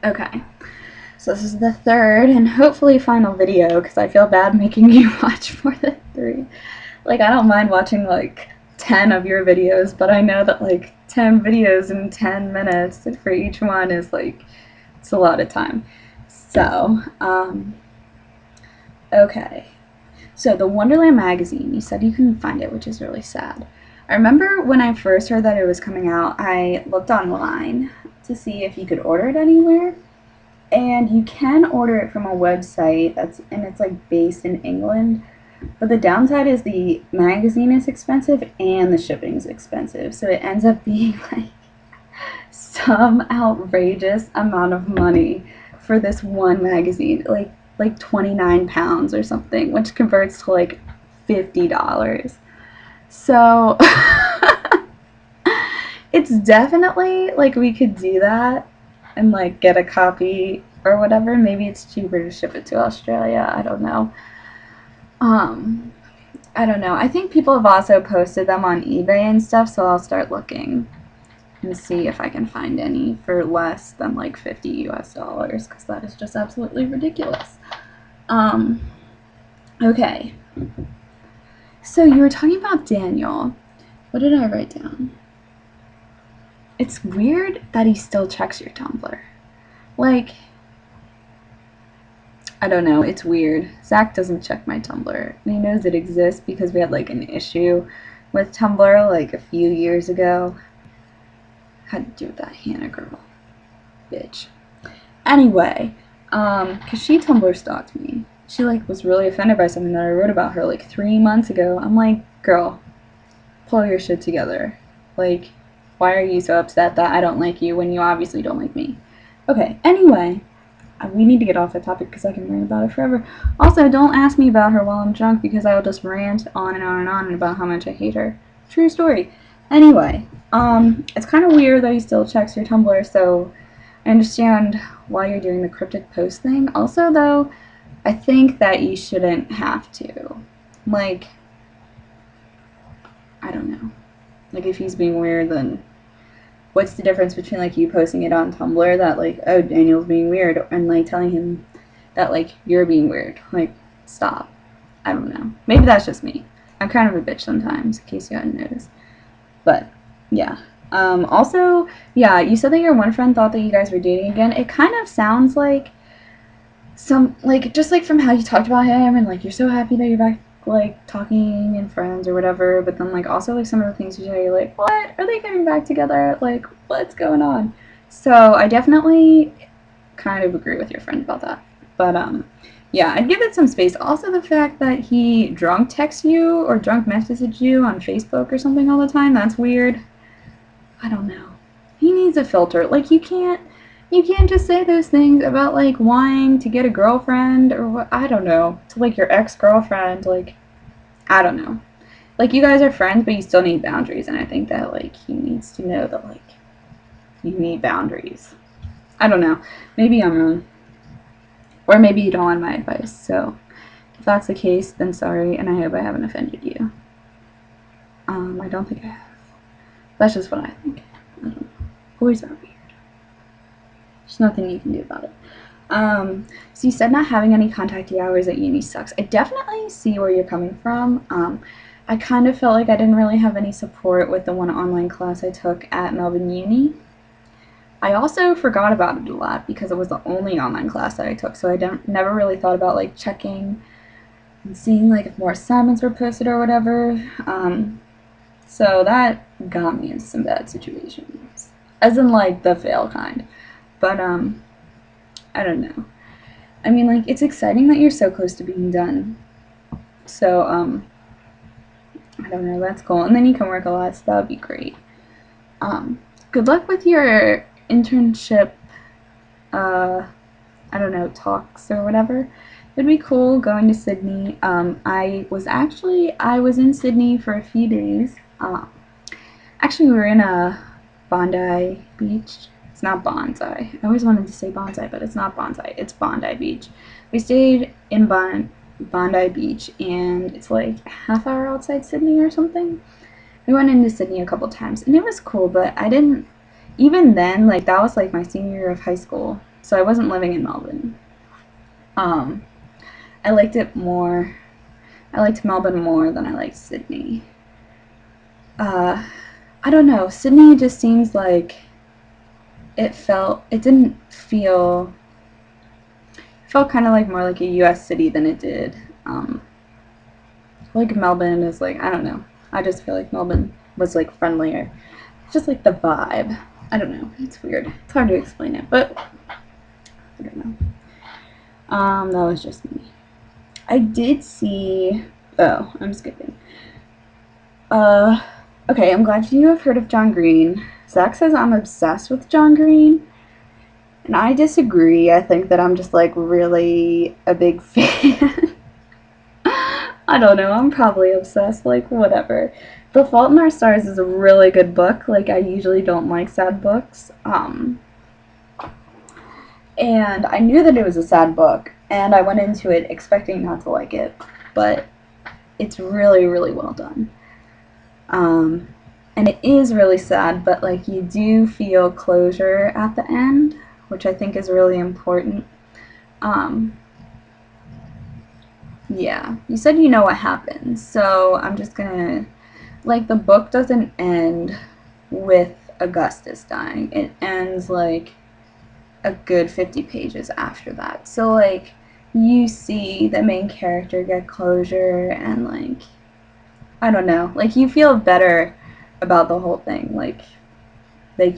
Okay, so this is the third and hopefully final video because I feel bad making you watch more than 3. Like, I don't mind watching like 10 of your videos, but I know that like 10 videos in 10 minutes for each one is like, it's a lot of time. So, okay. So, the Wonderland magazine, you said you couldn't find it, which is really sad. I remember when I first heard that it was coming out, I looked online to see if you could order it anywhere. And you can order it from a website and it's like based in England. But the downside is the magazine is expensive and the shipping is expensive. So it ends up being like some outrageous amount of money for this one magazine, like 29 pounds or something, which converts to like $50. So it's definitely like we could do that and like get a copy or whatever. Maybe it's cheaper to ship it to Australia. I don't know. Um, I don't know. I think people have also posted them on eBay and stuff, so I'll start looking and see if I can find any for less than like $50 because that is just absolutely ridiculous. Okay. So you were talking about Daniel. What did I write down? It's weird that he still checks your Tumblr. Like, I don't know, it's weird. Zach doesn't check my Tumblr. And he knows it exists because we had like an issue with Tumblr like a few years ago. Had to do with that Hannah girl. Bitch. Anyway, cause she Tumblr stalked me. She like was really offended by something that I wrote about her like 3 months ago. I'm like, girl, pull your shit together. Like, why are you so upset that I don't like you when you obviously don't like me? Okay, anyway, we need to get off that topic because I can rant about it forever. Also, don't ask me about her while I'm drunk because I will just rant on and on and on about how much I hate her. True story. Anyway, it's kind of weird that he still checks your Tumblr, so I understand why you're doing the cryptic post thing. Also, though, I think that you shouldn't have to. Like, I don't know. Like, if he's being weird, then what's the difference between like you posting it on Tumblr that like, oh, Daniel's being weird, and like telling him that like you're being weird? Like, stop. I don't know. Maybe that's just me. I'm kind of a bitch sometimes, in case you hadn't noticed. But yeah. Also, yeah, you said that your one friend thought that you guys were dating again. It kind of sounds like some like just like from how you talked about him and like you're so happy that you're back like talking and friends or whatever, but then like also like some of the things you say, you're like, what, are they getting back together? Like, what's going on? So I definitely kind of agree with your friend about that. But yeah, I'd give it some space. Also, the fact that he drunk texts you or drunk messages you on Facebook or something all the time, that's weird. I don't know. He needs a filter. Like, you can't just say those things about like wanting to get a girlfriend or what, I don't know, to like your ex-girlfriend. Like, I don't know. Like, you guys are friends, but you still need boundaries, and I think that like he needs to know that like you need boundaries. I don't know. Maybe I'm wrong. Or maybe you don't want my advice. So if that's the case, then sorry, and I hope I haven't offended you. I don't think I have. That's just what I think. I don't know. Boys are weird. There's nothing you can do about it. So you said not having any contactee hours at uni sucks. I definitely see where you're coming from. I kind of felt like I didn't really have any support with the one online class I took at Melbourne Uni. I also forgot about it a lot because it was the only online class that I took, so I never really thought about like checking and seeing like if more assignments were posted or whatever. So that got me into some bad situations, as in like the fail kind. But I don't know. I mean, like, it's exciting that you're so close to being done. So I don't know, that's cool. And then you can work a lot, so that would be great. Good luck with your internship, I don't know, talks or whatever. It'd be cool going to Sydney. I was in Sydney for a few days. Actually, we were in a Bondi Beach. It's not Bonsai. I always wanted to say Bonsai, but it's not Bonsai. It's Bondi Beach. We stayed in Bondi Beach, and it's like a half hour outside Sydney or something. We went into Sydney a couple times, and it was cool, but I didn't even then, like, that was like my senior year of high school, so I wasn't living in Melbourne. Um, I liked it more. I liked Melbourne more than I liked Sydney. Uh, I don't know. Sydney just seems like it didn't feel, it felt kind of like more like a U.S. city than it did. Like Melbourne is like, I don't know. I just feel like Melbourne was like friendlier. Just like the vibe. I don't know. It's weird. It's hard to explain it, but I don't know. That was just me. I did see. Oh, I'm skipping. Okay, I'm glad you have heard of John Green. Zach says I'm obsessed with John Green, and I disagree. I think that I'm just like really a big fan. I don't know. I'm probably obsessed. Like whatever. The Fault in Our Stars is a really good book. Like I usually don't like sad books. And I knew that it was a sad book, and I went into it expecting not to like it, but it's really, really well done. And it is really sad, but like you do feel closure at the end, which I think is really important. Yeah, you said you know what happens, so I'm just gonna, like, the book doesn't end with Augustus dying. It ends like a good 50 pages after that. So like you see the main character get closure, and like I don't know, like you feel better about the whole thing. Like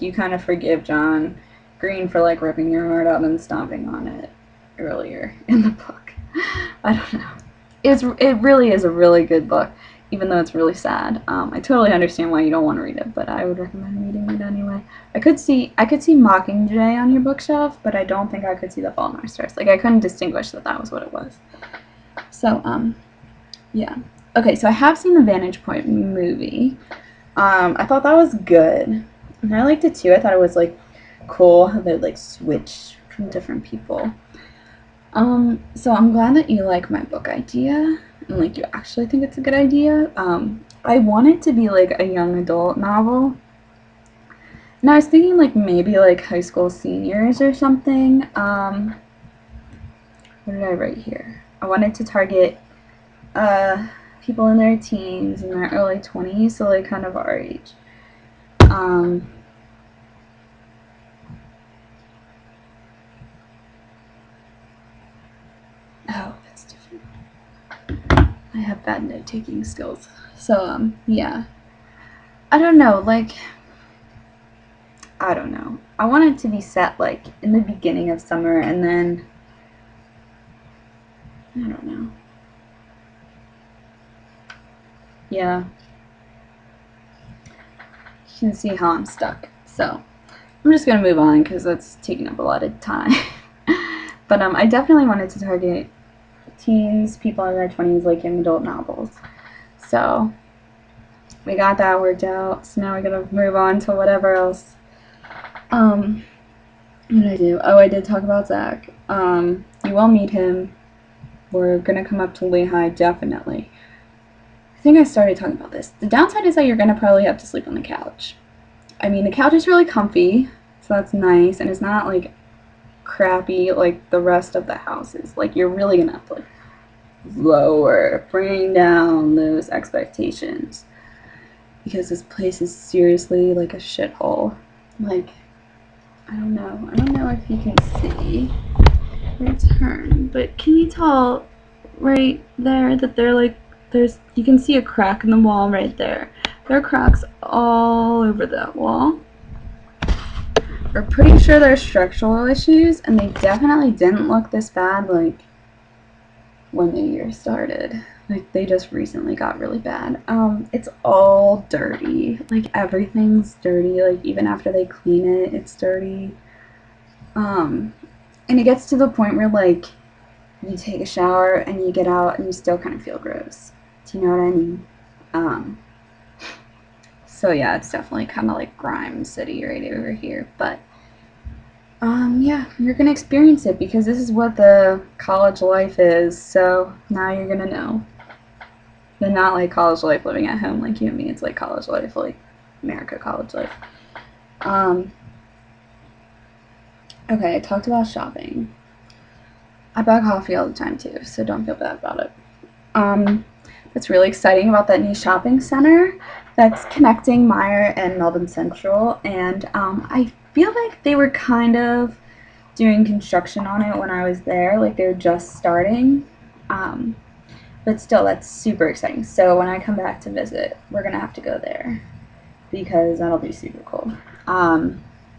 you kind of forgive John Green for like ripping your heart out and stomping on it earlier in the book. I don't know. It really is a really good book, even though it's really sad. I totally understand why you don't want to read it, but I would recommend reading it anyway. I could see Mockingjay on your bookshelf, but I don't think I could see The Fault in Our Stars. Like I couldn't distinguish that that was what it was. So yeah. Okay, so I have seen the Vantage Point movie. I thought that was good, and I liked it too. I thought it was like cool how they like switch from different people. So I'm glad that you like my book idea, and like you actually think it's a good idea. I want it to be like a young adult novel, and I was thinking like maybe like high school seniors or something. What did I write here? I wanted to target people in their teens and their early 20s, so like kind of our age. Oh, that's different. I have bad note-taking skills. So, yeah. I don't know, like, I don't know. I want it to be set, like, in the beginning of summer, and then, I don't know. Yeah. You can see how I'm stuck. So, I'm just gonna move on, because that's taking up a lot of time. But, I definitely wanted to target teens, people in their 20s, like young adult novels. So we got that worked out. So now we're gonna move on to whatever else. What did I do? Oh, I did talk about Zach. You will meet him. We're gonna come up to Lehigh, definitely. I think I started talking about this. The downside is that you're gonna probably have to sleep on the couch. I mean, the couch is really comfy, so that's nice, and it's not like crappy like the rest of the houses. Like you're really gonna have to like bring down those expectations, because this place is seriously like a shithole. Like I don't know if you can see return, but can you tell right there that they're like you can see a crack in the wall right there. There are cracks all over that wall. We're pretty sure there's structural issues, and they definitely didn't look this bad like when the year started. Like they just recently got really bad. It's all dirty. Like everything's dirty. Like even after they clean it, it's dirty. And it gets to the point where like you take a shower and you get out and you still kind of feel gross. Do you know what I mean? So yeah, it's definitely kind of like grime city right over here. But yeah, you're gonna experience it because this is what the college life is. So now you're gonna know. But not like college life living at home like you and me. It's like college life, like America college life. Okay, I talked about shopping. I buy coffee all the time too, so don't feel bad about it. What's really exciting about that new shopping center that's connecting Meyer and Melbourne Central, and I feel like they were kind of doing construction on it when I was there, like they were just starting. Um, but still, that's super exciting. So when I come back to visit, we're gonna have to go there because that'll be super cool.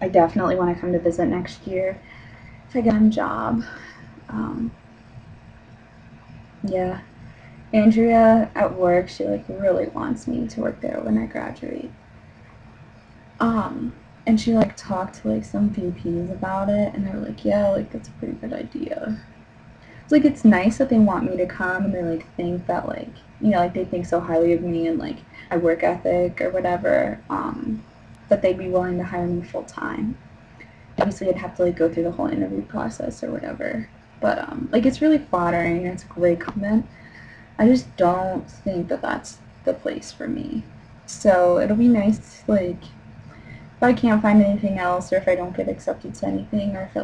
I definitely want to come to visit next year if I get a job. Um, yeah, Andrea at work, she like really wants me to work there when I graduate. Um, and she like talked to like some VPs about it, and they're like, yeah, like that's a pretty good idea. It's like it's nice that they want me to come, and they like think that like like they think so highly of me and like my work ethic or whatever. That they'd be willing to hire me full time. Obviously, I'd have to like go through the whole interview process or whatever. But like it's really flattering and it's a great comment. I just don't think that that's the place for me. So it'll be nice, like, if I can't find anything else, or if I don't get accepted to anything, or if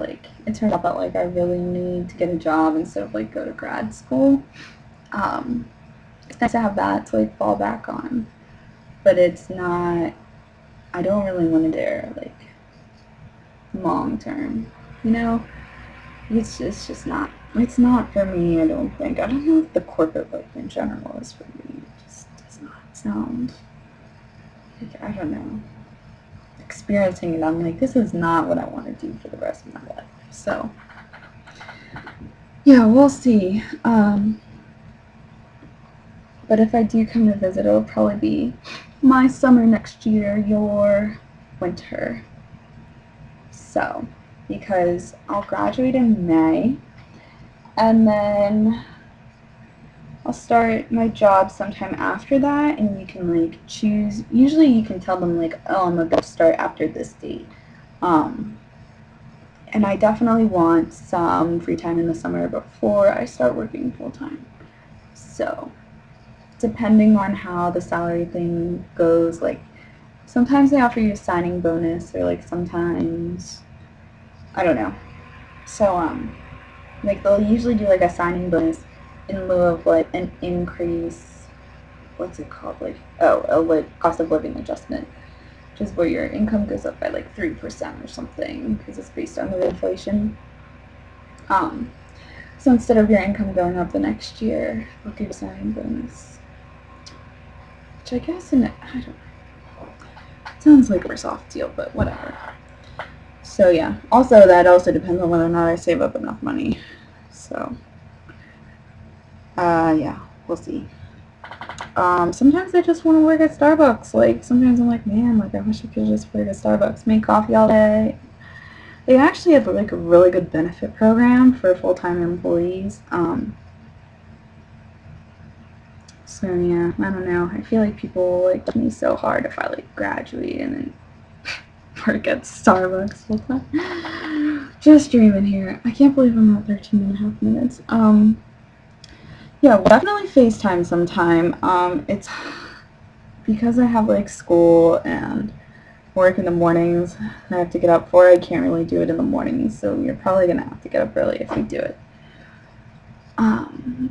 it turns out that like I really need to get a job instead of like go to grad school, um, it's nice to have that to like fall back on. But it's not. I don't really want to dare like long term, you know. It's just not. It's not for me. I don't think. I don't know if the corporate life in general is for me. It just does not sound. Like, I don't know. Experiencing it, I'm like, this is not what I want to do for the rest of my life. So, yeah, we'll see. But if I do come to visit, it'll probably be my summer next year, your winter. So, because I'll graduate in May, and then I'll start my job sometime after that, and you can like choose. Usually, you can tell them like, oh, I'm about to start after this date. Um, and I definitely want some free time in the summer before I start working full time. So, depending on how the salary thing goes, like sometimes they offer you a signing bonus, or like sometimes I don't know. So like they'll usually do like a signing bonus in lieu of like an increase. What's it called? Like a cost of living adjustment, which is where your income goes up by like 3% or something because it's based on the inflation. Um, so instead of your income going up the next year, they'll give you a signing bonus, which I guess I don't know. It sounds like a soft deal, but whatever. So yeah. Also, that also depends on whether or not I save up enough money. So, yeah, we'll see. Sometimes I just want to work at Starbucks. Like, sometimes I'm like, man, like, I wish I could just work at Starbucks, make coffee all day. They actually have, like, a really good benefit program for full-time employees. So, yeah, I don't know. I feel like people, like, judge me so hard if I, like, graduate and then work at Starbucks full time. Just dreaming here. I can't believe I'm at 13 and a half minutes. Yeah, we'll definitely FaceTime sometime. It's because I have like school and work in the mornings and I have to get up for it. I can't really do it in the mornings, so you're probably gonna have to get up early if we do it.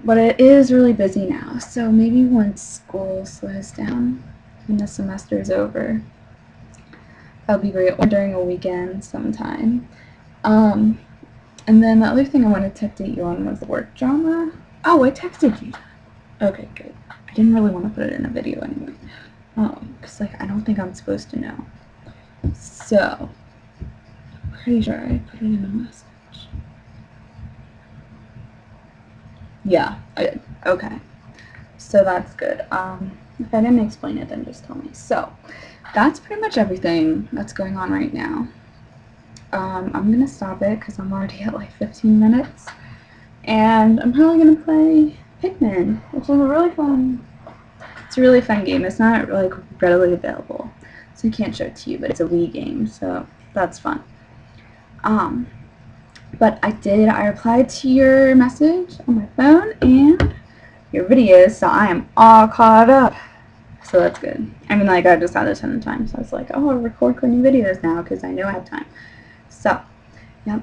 But it is really busy now, so maybe once school slows down and the semester is over, that'll be great, or during a weekend sometime. And then the other thing I wanted to update you on was the work drama. Oh, I texted you. Okay, good. I didn't really want to put it in a video anyway. Because, like, I don't think I'm supposed to know. So, pretty sure I put it in a message. Yeah, I did. Okay. So that's good. If I didn't explain it, then just tell me. So, that's pretty much everything that's going on right now. I'm gonna stop it because I'm already at like 15 minutes. And I'm probably gonna play Pikmin, which is it's a really fun game. It's not like readily available, so I can't show it to you, but it's a Wii game, so that's fun. But I replied to your message on my phone and your videos, so I am all caught up. So that's good. I mean, like, I just had a ton of time, so I was like, oh, I'll record Courtney videos now because I know I have time. So, Yep.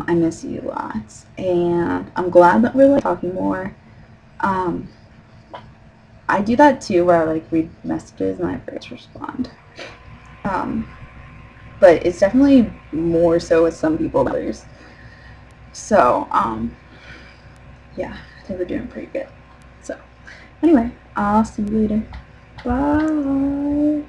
I miss you lots, and I'm glad that we're like talking more. Um, I do that too, where I like read messages and I forget to respond. Um, but it's definitely more so with some people than others. So, yeah, I think we're doing pretty good. So, anyway, I'll see you later. Bye.